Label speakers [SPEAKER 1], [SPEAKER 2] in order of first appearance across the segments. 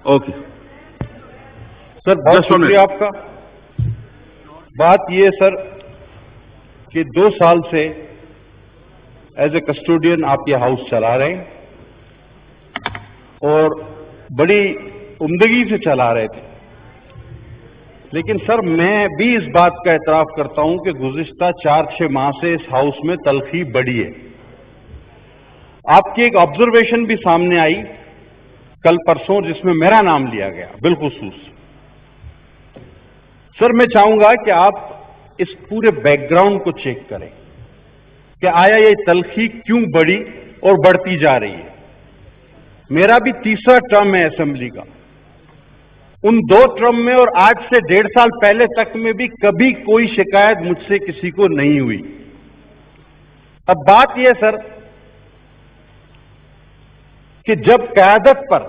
[SPEAKER 1] Okay
[SPEAKER 2] sir بہت شکریہ آپ کا. بات یہ سر کہ 2 سال سے ایز اے کسٹوڈین آپ یہ ہاؤس چلا رہے ہیں اور بڑی عمدگی سے چلا رہے تھے. لیکن سر میں بھی اس بات کا اعتراف کرتا ہوں کہ گزشتہ 4-6 ماہ سے اس ہاؤس میں تلخی بڑھی ہے. آپ کی ایک آبزرویشن بھی سامنے آئی کل پرسوں جس میں میرا نام لیا گیا بالخصوص. سر میں چاہوں گا کہ آپ اس پورے بیک گراؤنڈ کو چیک کریں کہ آیا یہ تلخی کیوں بڑھی اور بڑھتی جا رہی ہے. میرا بھی 3را ٹرم ہے اسمبلی کا. ان 2 ٹرم میں اور آج سے 1.5 سال پہلے تک میں بھی کبھی کوئی شکایت مجھ سے کسی کو نہیں ہوئی. اب بات یہ سر کہ جب قیادت پر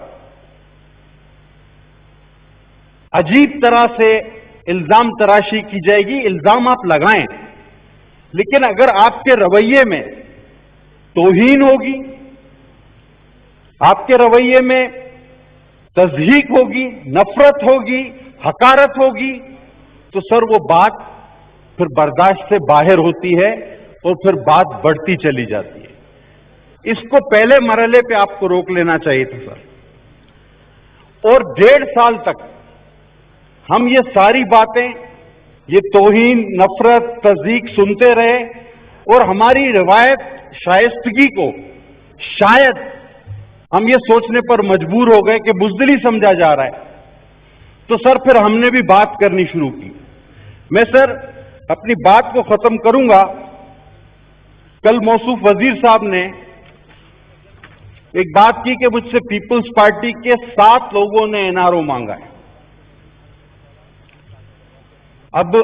[SPEAKER 2] عجیب طرح سے الزام تراشی کی جائے گی، الزام آپ لگائیں، لیکن اگر آپ کے رویے میں توہین ہوگی، آپ کے رویے میں تضحیک ہوگی، نفرت ہوگی، حقارت ہوگی، تو سر وہ بات پھر برداشت سے باہر ہوتی ہے اور پھر بات بڑھتی چلی جاتی ہے. اس کو پہلے مرحلے پہ آپ کو روک لینا چاہیے تھا سر. اور 1.5 سال تک ہم یہ ساری باتیں، یہ توہین، نفرت، تضحیک سنتے رہے اور ہماری روایت شائستگی کو شاید ہم یہ سوچنے پر مجبور ہو گئے کہ بزدلی سمجھا جا رہا ہے. تو سر پھر ہم نے بھی بات کرنی شروع کی. میں سر اپنی بات کو ختم کروں گا. کل موصوف وزیر صاحب نے ایک بات کی کہ مجھ سے پیپلز پارٹی کے 7 لوگوں نے NRO مانگا ہے. اب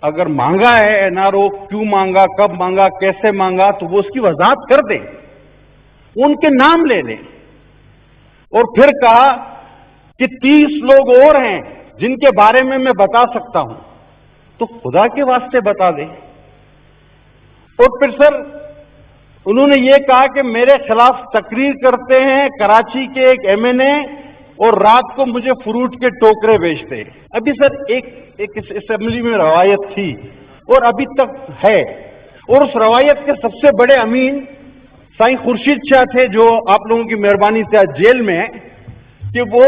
[SPEAKER 2] اگر مانگا ہے NRO، کیوں مانگا، کب مانگا، کیسے مانگا، تو وہ اس کی وضاحت کر دیں، ان کے نام لے لیں. اور پھر کہا کہ 30 لوگ اور ہیں جن کے بارے میں بتا سکتا ہوں. تو خدا کے واسطے بتا دیں. اور پھر سر انہوں نے یہ کہا کہ میرے خلاف تقریر کرتے ہیں کراچی کے ایک MNA اور رات کو مجھے فروٹ کے ٹوکرے بیچتے ہیں. ابھی سر ایک اس اسمبلی میں روایت تھی اور ابھی تک ہے، اور اس روایت کے سب سے بڑے امین سائیں خورشید شاہ تھے جو آپ لوگوں کی مہربانی سے آج جیل میں ہے، کہ وہ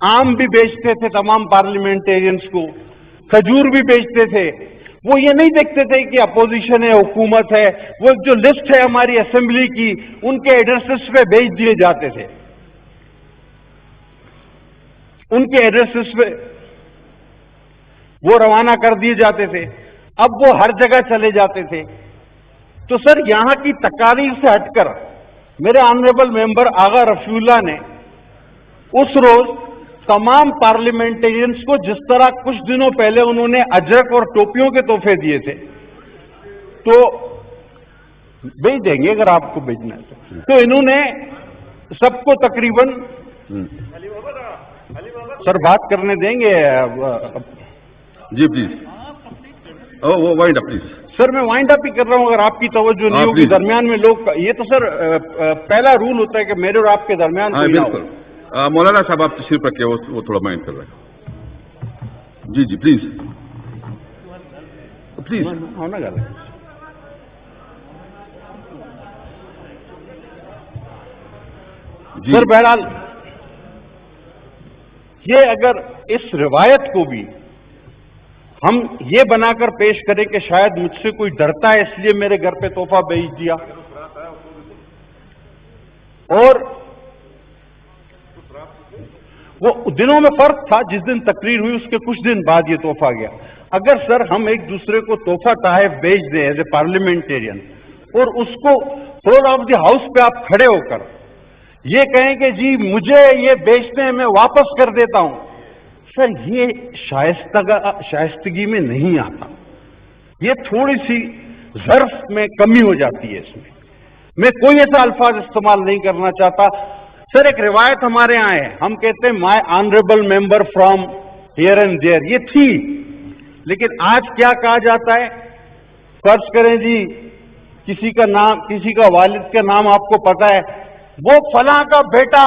[SPEAKER 2] آم بھی بیچتے تھے تمام پارلیمنٹیرینز کو، کھجور بھی بیچتے تھے. وہ یہ نہیں دیکھتے تھے کہ اپوزیشن ہے، حکومت ہے. وہ جو لسٹ ہے ہماری اسمبلی کی، ان کے ایڈریسز پہ بھیج دیے جاتے تھے، ان کے ایڈریسز پہ وہ روانہ کر دیے جاتے تھے. اب وہ ہر جگہ چلے جاتے تھے. تو سر یہاں کی تقاریر سے ہٹ کر میرے آنریبل ممبر آغا رفیع اللہ نے اس روز تمام پارلیمنٹیرینز کو جس طرح کچھ دنوں پہلے انہوں نے اجرک اور ٹوپیوں کے تحفے دیے تھے، تو بھیج دیں گے اگر آپ کو بھیجنا ہے. تو انہوں نے سب کو تقریباً سر بات کرنے دیں گے.
[SPEAKER 1] جی پلیز. وہ وائنڈ اپ پلیز.
[SPEAKER 2] سر میں وائنڈ اپ ہی کر رہا ہوں. اگر آپ کی توجہ نہیں ہوگی درمیان میں لوگ، یہ تو سر پہلا رول ہوتا ہے کہ میرے اور آپ کے درمیان کوئی نہ ہو.
[SPEAKER 1] بالکل. مولانا صاحب آپ تشریف رکھے، وہ تھوڑا مائنڈ کر رہے ہیں. جی پلیز پلیز.
[SPEAKER 2] ہونا گا سر. بہرحال یہ اگر اس روایت کو بھی ہم یہ بنا کر پیش کریں کہ شاید مجھ سے کوئی ڈرتا ہے اس لیے میرے گھر پہ تحفہ بھیج دیا، اور وہ دنوں میں فرق تھا، جس دن تقریر ہوئی اس کے کچھ دن بعد یہ تحفہ گیا. اگر سر ہم ایک دوسرے کو تحفہ تحائف بیچ دیں ایز اے پارلیمنٹیرین، اور اس کو فلور آف دی ہاؤس پہ آپ کھڑے ہو کر یہ کہیں کہ جی مجھے یہ بیچتے ہیں میں واپس کر دیتا ہوں، سر یہ شائستگی میں نہیں آتا. یہ تھوڑی سی ظرف میں کمی ہو جاتی ہے. اس میں کوئی ایسا الفاظ استعمال نہیں کرنا چاہتا. سر ایک روایت ہمارے یہاں ہے، ہم کہتے ہیں my honourable member from here and there. یہ تھی، لیکن آج کیا کہا جاتا ہے؟ فرض کریں جی کسی کا نام، کسی کا والد کا نام آپ کو پتا ہے، وہ فلاں کا بیٹا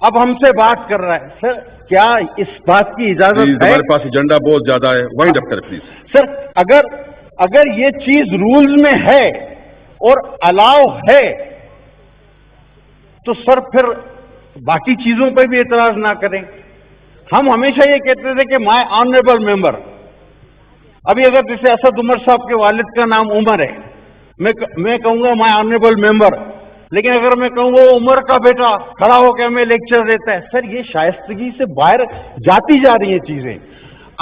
[SPEAKER 2] اب ہم سے بات کر رہا ہے. سر کیا اس بات کی اجازت
[SPEAKER 1] پلیز
[SPEAKER 2] ہے؟
[SPEAKER 1] ہمارے پاس ایجنڈا بہت زیادہ ہے. وائنڈ اپ کریں پلیز.
[SPEAKER 2] سر اگر یہ چیز رولز میں ہے اور الاؤ ہے تو سر پھر باقی چیزوں پہ بھی اعتراض نہ کریں. ہم ہمیشہ یہ کہتے تھے کہ مائی آنریبل ممبر. ابھی اگر جیسے اسد عمر صاحب کے والد کا نام عمر ہے, میں کہوں گا مائی آنریبل ممبر, لیکن اگر میں کہوں گا عمر کا بیٹا کھڑا ہو کے ہمیں لیکچر دیتا ہے, سر یہ شائستگی سے باہر جاتی جا رہی ہیں چیزیں.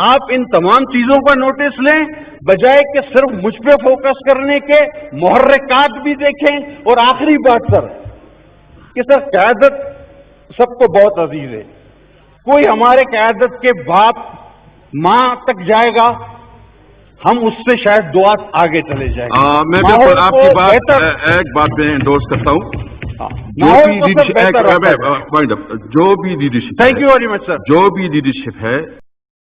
[SPEAKER 2] آپ ان تمام چیزوں کا نوٹس لیں بجائے کہ صرف مجھ پہ فوکس کرنے کے, محرکات بھی دیکھیں. اور آخری بات سر کہ سر قیادت سب کو بہت عزیز ہے. کوئی ہمارے قیادت کے باپ ماں تک جائے گا, ہم اس سے شاید دعا آگے چلے جائیں گے.
[SPEAKER 1] میں بالکل آپ کی بات ایک بات میں انڈورس کرتا ہوں. جو بھی leadership
[SPEAKER 2] thank you very much sir.
[SPEAKER 1] جو بھی لیڈرشپ ہے